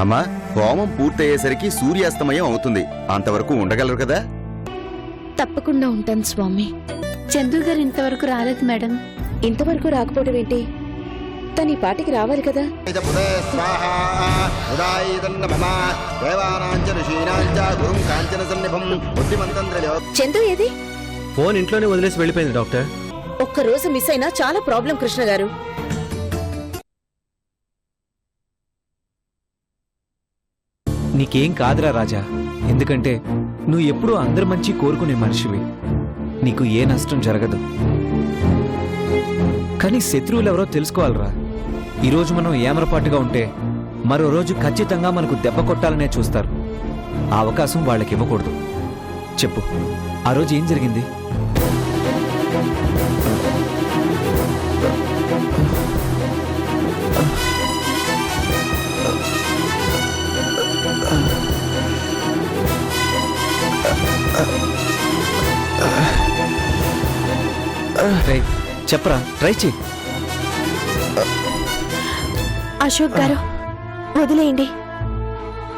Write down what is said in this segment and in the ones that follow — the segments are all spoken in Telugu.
అమ్మా, హోమం పూర్తయ్యేసరికి సూర్యాస్తమయం అవుతుంది. అంతవరకు ఉండగలరు కదా? తప్పకుండా ఉంటాను స్వామి. చందు గారు ఇంతవరకు రాలేదు మేడం. ఇంతవరకు రాకపోవడం ఏంటి? తను ఈ పాటికి రావాలి కదా. చందు ఏది? ఫోన్ ఇంట్లోనే వదిలేసి వెళ్ళిపోయింది డాక్టర్. ఒక్కరోజు మిస్ అయినా చాలా ప్రాబ్లం కృష్ణ గారు. నీకేం కాదురా రాజా, ఎందుకంటే నువ్వు ఎప్పుడూ అందరి మంచి కోరుకునే మనిషివి. నీకు ఏ నష్టం జరగదు. కానీ శత్రువులు ఎవరో తెలుసుకోవాలరా. ఈరోజు మనం ఏమరపాటుగా ఉంటే మరో రోజు ఖచ్చితంగా మనకు దెబ్బ కొట్టాలనే చూస్తారు. ఆ అవకాశం వాళ్ళకి ఇవ్వకూడదు. చెప్పు, ఆ రోజు ఏం జరిగింది? చెప్పరా, ట్రై చెయ్యి. అశోక్ గారు వదిలేయండి.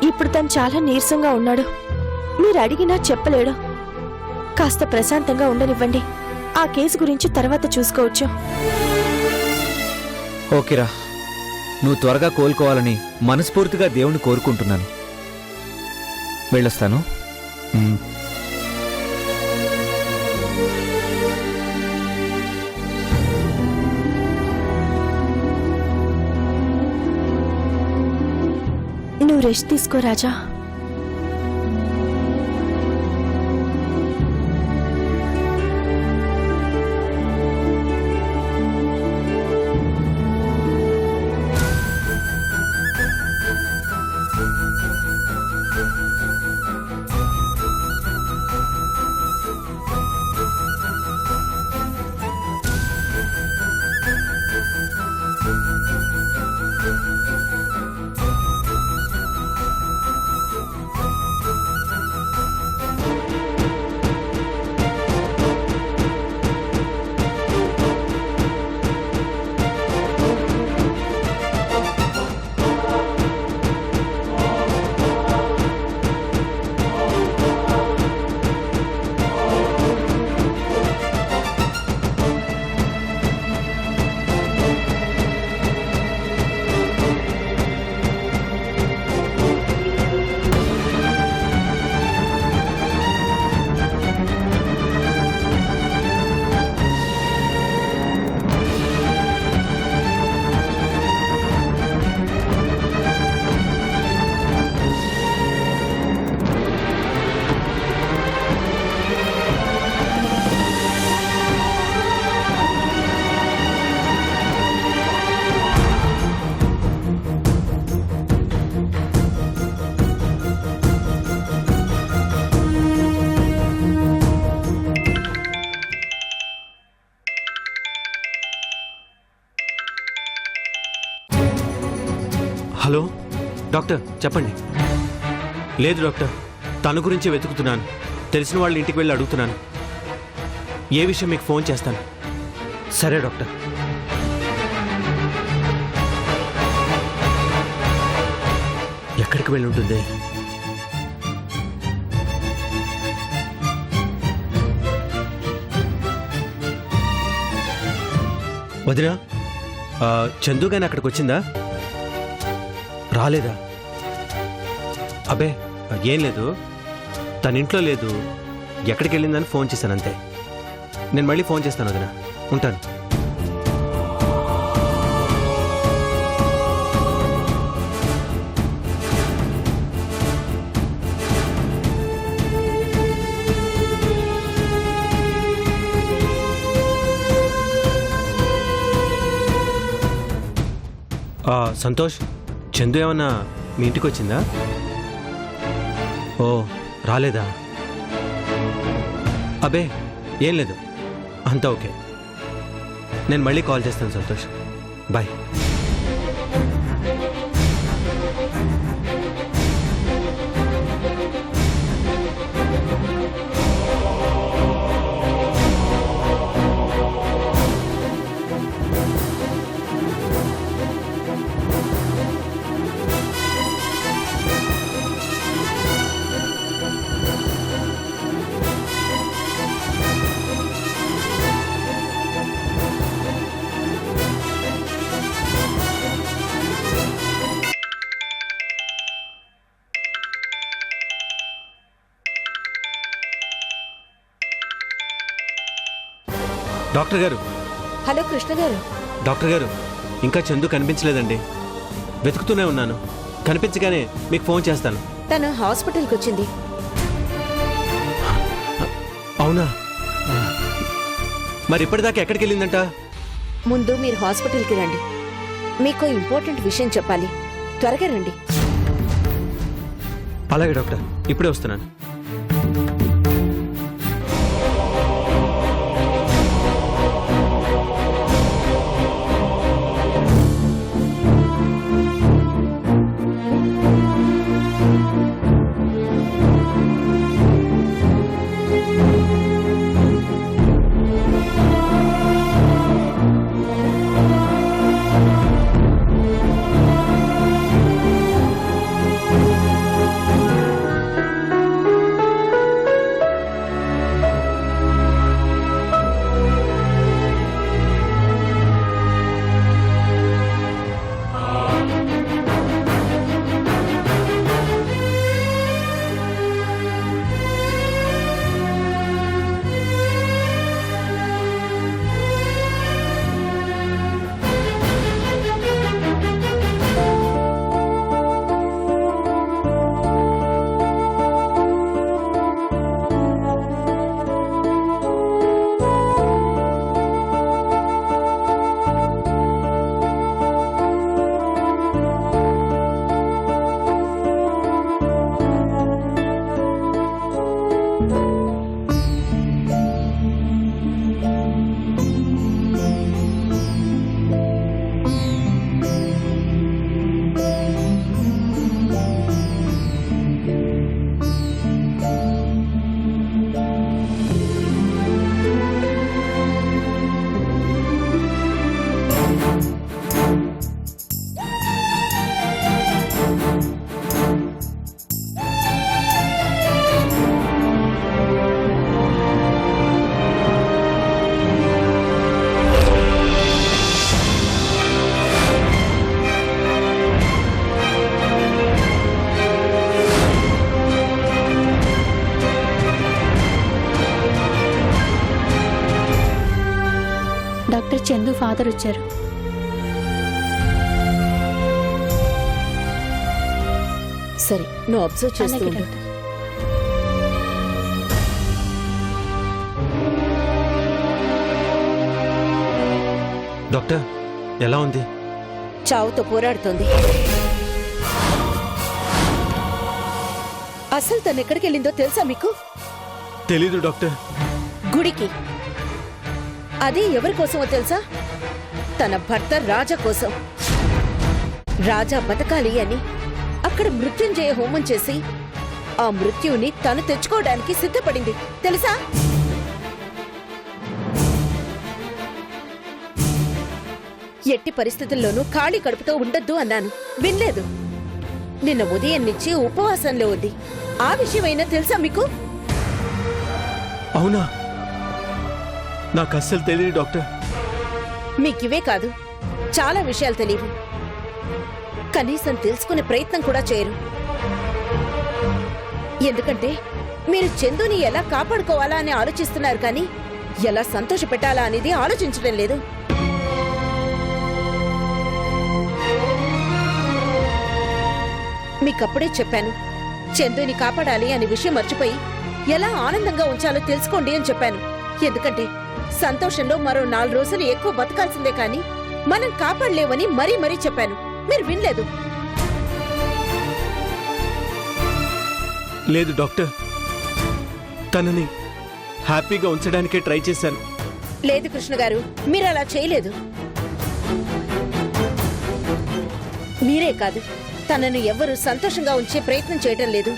ఇప్పుడు తను చాలా నీరసంగా ఉన్నాడు. మీరు అడిగినా చెప్పలేడు. కాస్త ప్రశాంతంగా ఉండనివ్వండి. ఆ కేసు గురించి తర్వాత చూసుకోవచ్చు. ఓకేరా, నువ్వు త్వరగా కోలుకోవాలని మనస్ఫూర్తిగా దేవుణ్ణి కోరుకుంటున్నాను. వెళ్ళొస్తాను. నువ్వు రెస్ట్ తీసుకో రాజా. హలో డాక్టర్, చెప్పండి. లేదు డాక్టర్, తన గురించి వెతుకుతున్నాను. తెలిసిన వాళ్ళ ఇంటికి వెళ్ళి అడుగుతున్నాను. ఏ విషయం మీకు ఫోన్ చేస్తాను. సరే డాక్టర్. ఎక్కడికి వెళ్ళి ఉంటుంది? వదినా, చందు గాని అక్కడికి వచ్చిందా? రాలేదా? అబ్బే ఏం లేదు, తన ఇంట్లో లేదు. ఎక్కడికి వెళ్ళిందని ఫోన్ చేశాను అంతే. నేను మళ్ళీ ఫోన్ చేస్తాను వదినా. ఉంటాను. సంతోష్, చందు ఏమన్నా మీ ఇంటికి వచ్చిందా? ఓ రాలేదా? అబ్బే ఏం లేదు, అంతా ఓకే. నేను మళ్ళీ కాల్ చేస్తాను సంతోష్. బాయ్. డాక్టర్ గారు, హలో కృష్ణ గారు. డాక్టర్ గారు, ఇంకా చందు కనిపించలేదండి. వెతుకుతూనే ఉన్నాను. కనిపించగానే మీకు ఫోన్ చేస్తాను. తను హాస్పిటల్కి వచ్చింది. అవునా? మరి ఇప్పటిదాకా ఎక్కడికి వెళ్ళిందంట? ముందు మీరు హాస్పిటల్కి రండి. మీకు ఇంపార్టెంట్ విషయం చెప్పాలి. త్వరగా రండి. అలాగే డాక్టర్, ఇప్పుడే వస్తున్నాను. డాక్టర్ చందు ఫాదర్ వచ్చారు. సరే, నువ్వు అబ్జర్వ్ చేస్తూ అలాగే ఉండు. డాక్టర్. డాక్టర్, ఎలా ఉంది? చావుతో పోరాడుతోంది. అసలు తను ఎక్కడికి వెళ్ళిందో తెలుసా మీకు? తెలీదు డాక్టర్. గుడికి. అది ఎవరి కోసమో తెలుసా? తన భర్త రాజా కోసం. రాజా బతకాలి అని అక్కడ మృత్యుంజయ హోమం చేసి ఆ మృత్యుని తను తెచ్చుకోవడానికి సిద్ధపడింది తెలుసా? ఎట్టి పరిస్థితుల్లోనూ ఖాళీ కడుపుతో ఉండొద్దు అన్నాను, వినలేదు. నిన్న ఉదయం నుంచి ఉపవాసంలో ఉంది. ఆ విషయమైనా తెలుసా మీకు? అవునా? నాకు అస్సలు తెలియదు డాక్టర్. మీకివే కాదు, చాలా విషయాలు తెలియవు. కనీసం తెలుసుకునే ప్రయత్నం కూడా చేయరు. ఎందుకంటే మీరు చందుని ఎలా కాపాడుకోవాలా అని ఆలోచిస్తున్నారు, కానీ ఎలా సంతోష పెట్టాలా అనేది ఆలోచించడం లేదు. మీకప్పుడే చెప్పాను, చందుని కాపాడాలి అనే విషయం మర్చిపోయి ఎలా ఆనందంగా ఉంచాలో తెలుసుకోండి అని చెప్పాను. ఎందుకంటే సంతోషంలో మరో 4 రోజులు ఎక్కువ బతకాల్సిందే, కానీ మనం కాపాడలేవని మరీ మరీ చెప్పాను. మీరు వినలేదు. లేదు డాక్టర్, తనని హ్యాపీగా ఉంచడానికే ట్రై చేశాను. లేదు కృష్ణ గారు, మీరు అలా చేయలేదు. మీరే కాదు, తనను ఎవ్వరూ సంతోషంగా ఉంచే ప్రయత్నం చేయటం లేదు.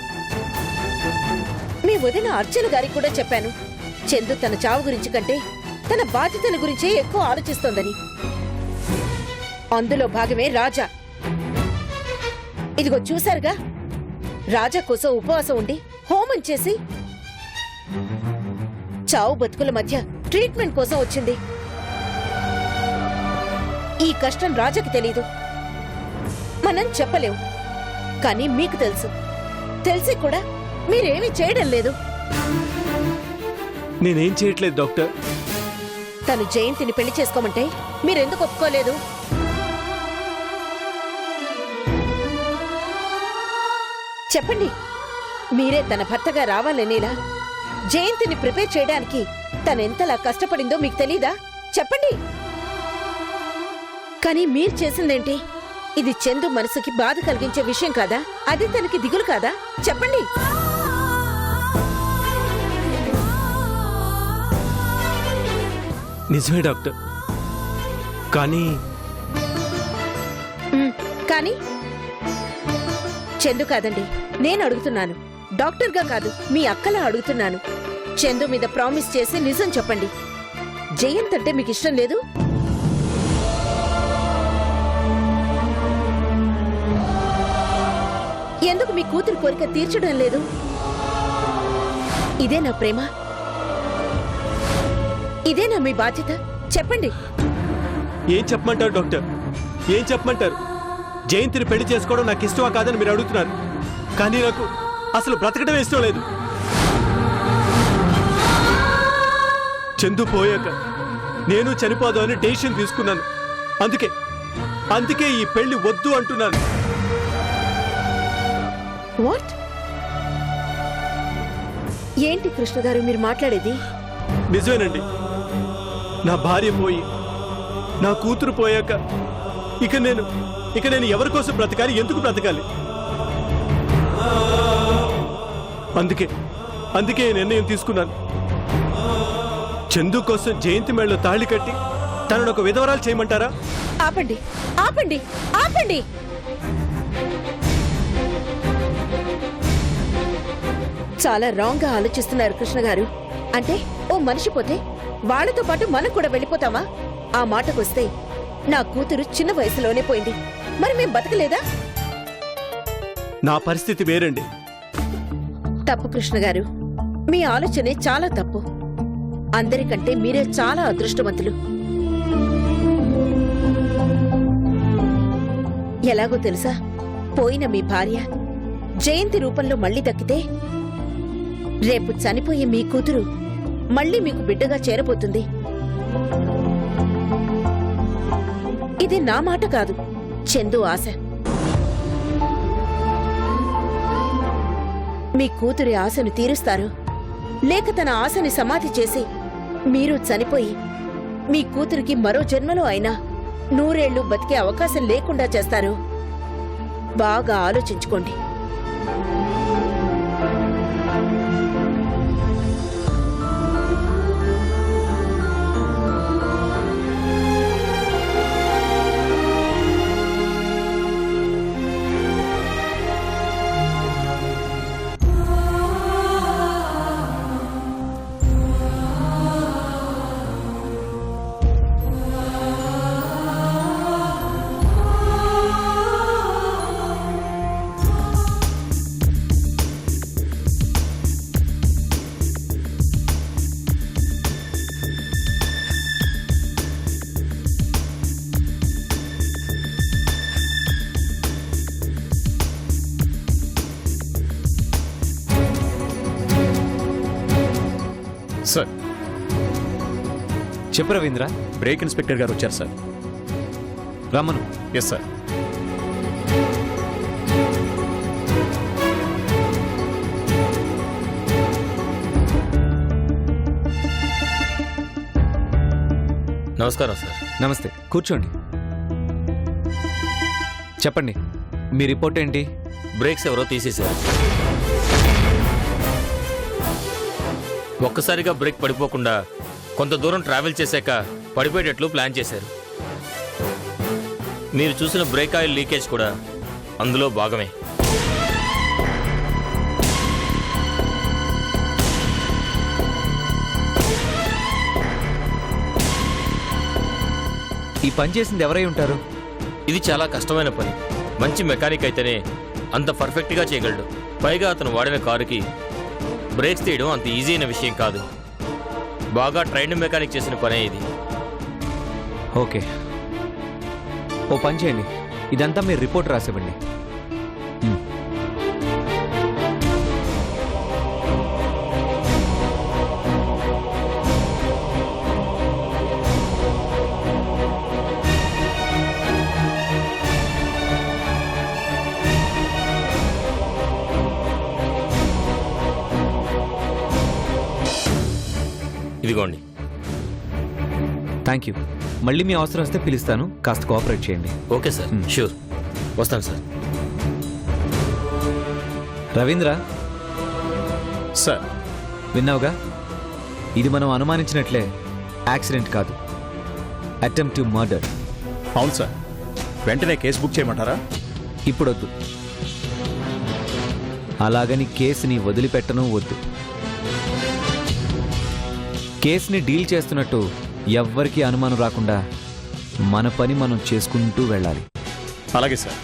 మీ వదిన అర్చన గారికి కూడా చెప్పాను, చందు తన చావు గురించి కంటే తన బాధ్యతల గురించే ఎక్కువ ఆలోచిస్తోందని. అందులో భాగమే రాజా. ఇదిగో చూశారుగా, రాజా కోసం ఉపవాసం ఉండి హోమం చేసి చావు బతుకుల మధ్య ట్రీట్మెంట్ కోసం వచ్చింది. ఈ కష్టం రాజాకి తెలీదు, మనం చెప్పలేం. కానీ మీకు తెలుసు. తెలిసి కూడా మీరేమీ చేయడం లేదు. నేనేం చేయట్లేదు డాక్టర్. తను జయంతిని పెళ్లి చేసుకోమంటే మీరెందుకు ఒప్పుకోలేదు? చెప్పండి. మీరే తన భర్తగా రావాలనేలా జయంతిని ప్రిపేర్ చేయడానికి తనెంతలా కష్టపడిందో మీకు తెలీదా? చెప్పండి. కానీ మీరు చేసిందేంటి? ఇది చందు మనసుకి బాధ కలిగించే విషయం కాదా? అది తనకి దిగులు కాదా? చెప్పండి. నిజమే డాక్టర్. కానీ కానీ చందు కాదండి, నేను అడుగుతున్నాను. డాక్టర్గా కాదు, మీ అక్కలా అడుగుతున్నాను. చందు మీద ప్రామిస్ చేసి నిజం చెప్పండి. జయంత్ అంటే మీకు ఇష్టం లేదు? ఎందుకు మీ కూతురు కోరిక తీర్చడం లేదు? ఇదేనా ప్రేమ? ఇదేనా మీ బాధ్యత? చెప్పండి. ఏం చెప్పమంటారు డాక్టర్? ఏం చెప్పమంటారు? జయంతిని పెళ్లి చేసుకోవడం నాకు ఇష్టమా కాదని మీరు అడుగుతున్నారు. కానీ నాకు అసలు బ్రతకడం ఇష్టం లేదు. చందు పోయాక నేను చనిపోదు అని డెసిషన్ తీసుకున్నాను. అందుకే ఈ పెళ్లి వద్దు అంటున్నాను. వాట్? ఏంటి కృష్ణ గారు మీరు మాట్లాడేది? నిజమేనండి. నా భార్య పోయి నా కూతురు పోయాక ఇక నేను ఎవరి కోసం బ్రతకాలి? ఎందుకు బ్రతకాలి? అందుకే నిర్ణయం తీసుకున్నాను. చందు కోసం జయంతి మేళ్ళలో తాళి కట్టి తనను ఒక విధవరాలు చేయమంటారా? ఆపండి, ఆపండి, ఆపండి. చాలా రాంగ్ గా ఆలోచిస్తున్నారు కృష్ణ గారు. అంటే ఓ మనిషి పోతే వాళ్ళతో పాటు మనం కూడా వెళ్ళిపోతామా? ఆ మాటకొస్తే నా కూతురు చిన్న వయసులోనే పోయింది. మరి మేం బతకలేదా? నా పరిస్థితి వేరండి. తప్పు కృష్ణ గారు, మీ ఆలోచనే చాలా తప్పు. అందరికంటే మీరే చాలా అదృష్టవంతులు. ఎలాగో తెలుసా? పోయిన మీ భార్య జయంతి రూపంలో మళ్ళీ దక్కితే రేపు చనిపోయే మీ కూతురు మళ్ళీ మీకు బిడ్డగా చేరబోతుంది. ఇది నా మాట కాదు, చందు ఆశ. మీ కూతురి ఆశను తీరుస్తారు, లేక తన ఆశని సమాధి చేసి మీరు చనిపోయి మీ కూతురికి మరో జన్మలో అయినా 100 ఏళ్లు బతికే అవకాశం లేకుండా చేస్తారు. బాగా ఆలోచించుకోండి. సార్, చెప్పు రవీంద్ర. బ్రేక్ ఇన్స్పెక్టర్ గారు వచ్చారు సార్. రమ్మను. Yes sir. నమస్కారం సార్. నమస్తే, కూర్చోండి. చెప్పండి, మీ రిపోర్ట్ ఏంటి? బ్రేక్స్ ఎవరో తీసేశారు. ఒక్కసారిగా బ్రేక్ పడిపోకుండా కొంత దూరం ట్రావెల్ చేశాక పడిపోయేటట్లు ప్లాన్ చేశారు. మీరు చూసిన బ్రేక్ ఆయిల్ లీకేజ్ కూడా అందులో భాగమే. ఈ పని చేసింది ఎవరై ఉంటారు? ఇది చాలా కష్టమైన పని. మంచి మెకానిక్ అయితేనే అంత పర్ఫెక్ట్గా చేయగలడు. పైగా అతను వాడిన కారుకి బ్రేక్స్ తీయడం అంత ఈజీ అయిన విషయం కాదు. బాగా ట్రైన్డ్ మెకానిక్ చేసిన పనే ఇది. ఓకే, ఓ పని చేయండి, ఇదంతా మీరు రిపోర్ట్ రాసివ్వండి. Thank you. మళ్ళీ మీ అవసరం వస్తే పిలుస్తాను, కాస్త కోఆపరేట్ చేయండి. Okay sir, sure. వస్తాను సార్. రవీంద్ర, సార్. విన్నావుగా? ఇది మనం అనుమానించినట్లే యాక్సిడెంట్ కాదు, అటెంప్ట్ టు మర్డర్. అవును సార్. వెంటనే కేసు బుక్ చేయమంటారా? ఇప్పుడొద్దు. అలాగని కేసుని వదిలిపెట్టను వద్దు. కేసుని డీల్ చేస్తున్నట్టు ఎవ్వరికీ అనుమానం రాకుండా మన పని మనం చేసుకుంటూ వెళ్ళాలి. అలాగే సార్.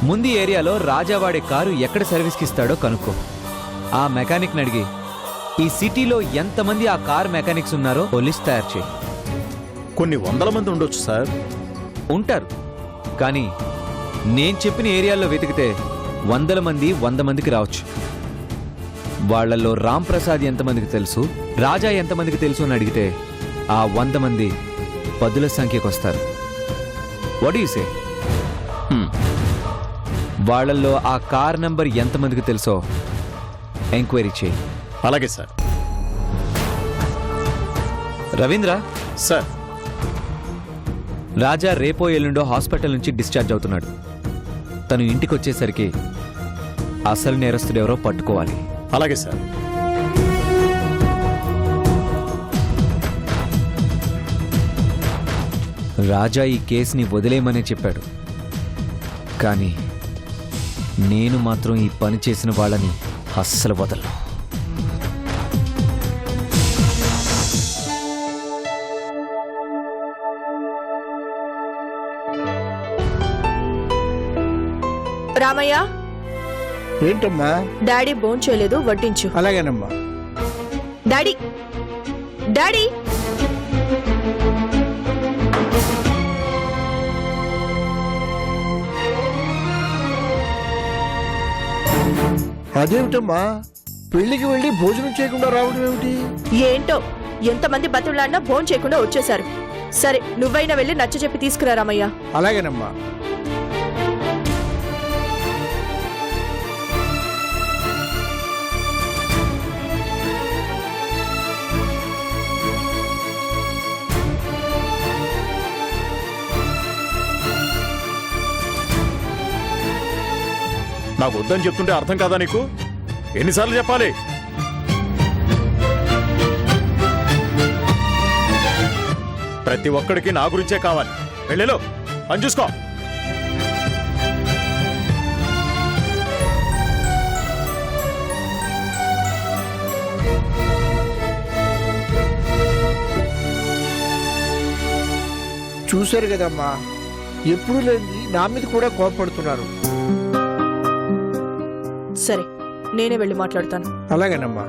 ముందు ఏరియాలో రాజా వాడే కారు ఎక్కడ సర్వీస్కి ఇస్తాడో కనుక్కో. ఆ మెకానిక్ని అడిగి ఈ సిటీలో ఎంతమంది ఆ కార్ మెకానిక్స్ ఉన్నారో ఓ లిస్ట్ తయారు చేయి. కొన్ని వందల మంది ఉండొచ్చు సార్. ఉంటారు, కానీ నేను చెప్పిన ఏరియాల్లో వెతికితే 100 మంది 100 మందికి రావచ్చు. వాళ్లలో రామ్ ప్రసాద్ ఎంతమందికి తెలుసు, రాజా ఎంతమందికి తెలుసు అని అడిగితే ఆ 100 మంది 10ల సంఖ్యకు వస్తారు. What you say? వాళ్లలో ఆ కార్ నంబర్ ఎంతమందికి తెలుసో ఎంక్వైరీ చేయి. అలాగే సార్. రవీంద్ర, సార్. రాజా రేపో ఎల్లుండో హాస్పిటల్ నుంచి డిశ్చార్జ్ అవుతున్నాడు. తను ఇంటికి వచ్చేసరికి అసలు నేరస్తుడెవరో పట్టుకోవాలి. అలాగే సార్. రాజా ఈ కేసుని వదిలేయమనే చెప్పాడు, కానీ నేను మాత్రం ఈ పని చేసిన వాళ్ళని అస్సలు వదలను. రామయ్య, ఏంటమ్మా? డాడీ భోంచేయలేదు, వడ్డించు. అలాగేనమ్మా. Daddy, daddy. అదేమిటమ్మా, పెళ్లికి వెళ్ళి భోజనం చేయకుండా రావడం ఏమిటి? ఏంటో ఎంతమంది బతులాడినా భోజనం చేయకుండా వచ్చేశారు. సరే, నువ్వైనా వెళ్ళి నచ్చజెప్పి తీసుకురా రామయ్య. అలాగేనమ్మా. నాకు వద్దని చెప్తుంటే అర్థం కాదా నీకు? ఎన్నిసార్లు చెప్పాలి? ప్రతి ఒక్కడికి నా గురించే కావాలి. వెళ్ళేలో పని చూసుకో. చూశారు కదమ్మా, ఎప్పుడు లేని నా మీద కూడా కోపడుతున్నారు. సరే, నేనే వెళ్ళి మాట్లాడతాను. అలాగేనమ్మా.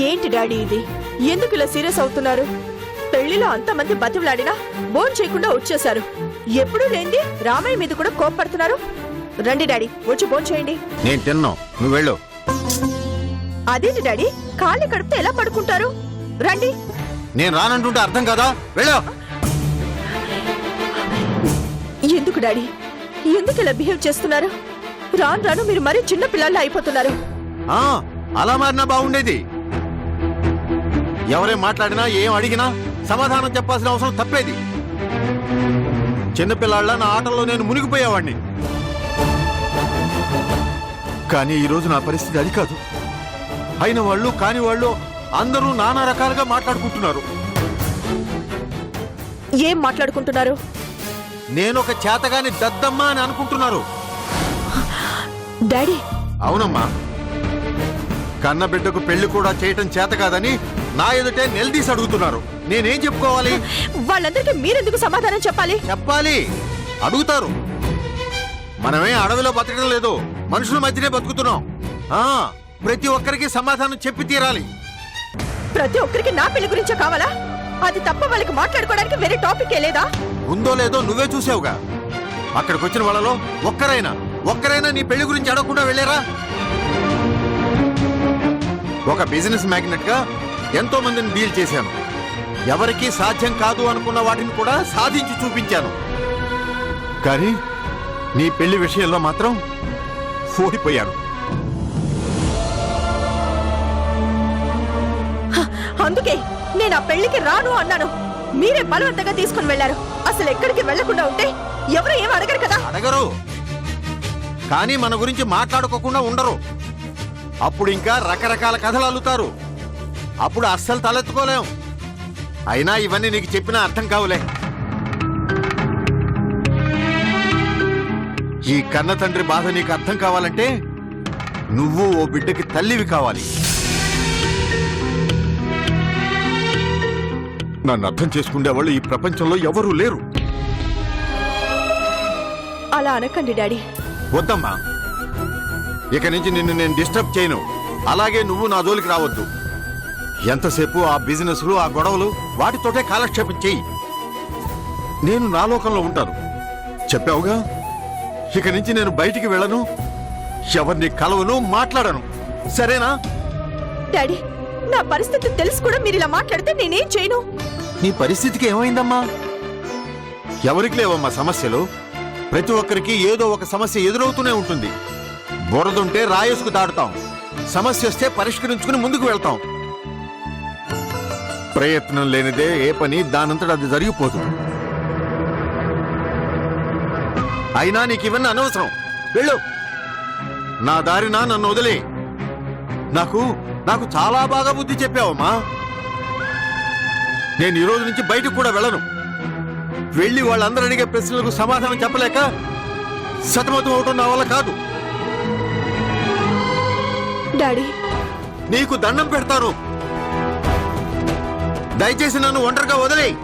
ఏంటి డాడీ ఇది? ఎందుకు ఇలా సీరియస్ అవుతున్నారు? పెళ్లిలో అంతమంది బతిలాడినా భోజనం చేయకుండా వచ్చేశారు. ఎప్పుడూ లేంది రామయ్య మీద కూడా కోపడుతున్నారు. రండి డాడీ, వచ్చి భోజనం చేయండి. నేను తిన్నాను, నువ్వు వెళ్ళు. అదేంటి డాడీ, ఖాళీ కడుపుతో ఎలా పడుకుంటారు? రండి. నేను రానంటుంటే అర్థం కదా, వెళ్ళు. ఎందుకు డాడీ, ఎందుకు ఇలా బిహేవ్ చేస్తున్నారు? రాను రాను మీరు మరీ చిన్న పిల్లల్లా అయిపోతున్నారు. ఆ, అలా మారినా బాగుండేది. ఎవరేం మాట్లాడినా ఏం అడిగినా సమాధానం చెప్పాల్సిన అవసరం తప్పేది. చిన్నపిల్లాళ్ళ నా ఆటల్లో నేను మునిగిపోయేవాడిని. కానీ ఈరోజు నా పరిస్థితి అది కాదు. అయిన వాళ్ళు కాని వాళ్ళు అందరూ నానా రకాలుగా మాట్లాడుకుంటున్నారు. ఏం మాట్లాడుకుంటున్నారు? నేనొక చేతగాని దద్దమ్మా అని అనుకుంటున్నారు. డాడీ. అవునమ్మా, కన్న బిడ్డకు పెళ్లి కూడా చేయటం చేత కాదని నా ఎదుటే నిలదీసి అడుగుతున్నారు. నేనేం చెప్పుకోవాలి? వాళ్ళందరికీ మీరెందుకు సమాధానం చెప్పాలి? చెప్పాలి, అడుగుతారు. మనమే అడవిలో బతకడం లేదు, మనుషుల మధ్యనే బతుకుతున్నాం. ప్రతి ఒక్కరికి సమాధానం చెప్పి తీరాలి. ప్రతి ఒక్కరికి నా పెళ్లి గురించే కావాలా? అది తప్ప వాళ్ళకి మాట్లాడుకోవడానికి వేరే టాపిక్ లేదా? ఉందో లేదో నువ్వే చూసావుగా. అక్కడికి వచ్చిన వాళ్ళలో ఒక్కరైనా నీ పెళ్లి గురించి అడగకుండా వెళ్ళారా? ఒక బిజినెస్ మ్యాగ్నెట్ గా ఎంతో మందిని డీల్ చేశాను. ఎవరికీ సాధ్యం కాదు అనుకున్న వాటిని కూడా సాధించి చూపించాను. కానీ నీ పెళ్లి విషయంలో మాత్రం ఓడిపోయాను. అందుకే నేను ఆ పెళ్లికి రాను అన్నాను. మీరే బలవంతంగా తీసుకుని వెళ్లారు. అసలు ఎక్కడికి వెళ్లకుండా ఉంటే ఎవరు ఏం అడగరు కదా. అడగరు, కానీ మన గురించి మాట్లాడుకోకుండా ఉండరు. అప్పుడు ఇంకా రకరకాల కథలు అల్లుతారు. అప్పుడు అస్సలు తలెత్తుకోలేం. అయినా ఇవన్నీ నీకు చెప్పినా అర్థం కావులే. ఈ కన్న తండ్రి బాధ నీకు అర్థం కావాలంటే నువ్వు ఓ బిడ్డకి తల్లివి కావాలి. నన్ను అర్థం చేసుకునే వాళ్ళు ఈ ప్రపంచంలో ఎవరూ లేరు. అలా అనకండి డాడీ. వద్దమ్మా, ఇక నుంచి నిన్ను నేను డిస్టర్బ్ చేయను. అలాగే నువ్వు నా జోలికి రావద్దు. ఎంతసేపు ఆ బిజినెస్లు, ఆ గొడవలు, వాటితోటే కాలక్షేపం చెయ్యి. నేను నా లోకంలో ఉంటాను. చెప్పావుగా, ఇక నుంచి నేను బయటికి వెళ్ళను, ఎవరిని కలవను, మాట్లాడను. సరేనా? డాడీ, నా పరిస్థితి తెలుసు కూడా మీరు ఇలా మాట్లాడితే నేనేం చేయను. నీ పరిస్థితికి ఏమైందమ్మా? ఎవరికి లేవమ్మా సమస్యలు? ప్రతి ఒక్కరికి ఏదో ఒక సమస్య ఎదురవుతూనే ఉంటుంది. బురదుంటే రాయేసుకు దాడుతాం, సమస్య వస్తే పరిష్కరించుకుని ముందుకు వెళ్తాం. ప్రయత్నం లేనిదే ఏ పని దానంతట అది జరిగిపోదు. అయినా నీకు ఇవన్నీ అనవసరం. వెళ్ళు, నా దారిన నన్ను వదిలే. నాకు చాలా బాగా బుద్ధి చెప్పావమ్మా. నేను ఈ రోజు నుంచి బయటకు కూడా వెళ్ళను. వెళ్ళి వాళ్ళందరూ అడిగే ప్రశ్నలకు సమాధానం చెప్పలేక సతమతం అవటం నా వల్ల కాదు. డాడీ, నీకు దండం పెడతాను. దయచేసి నన్ను ఒంటరిగా వదిలేయ్.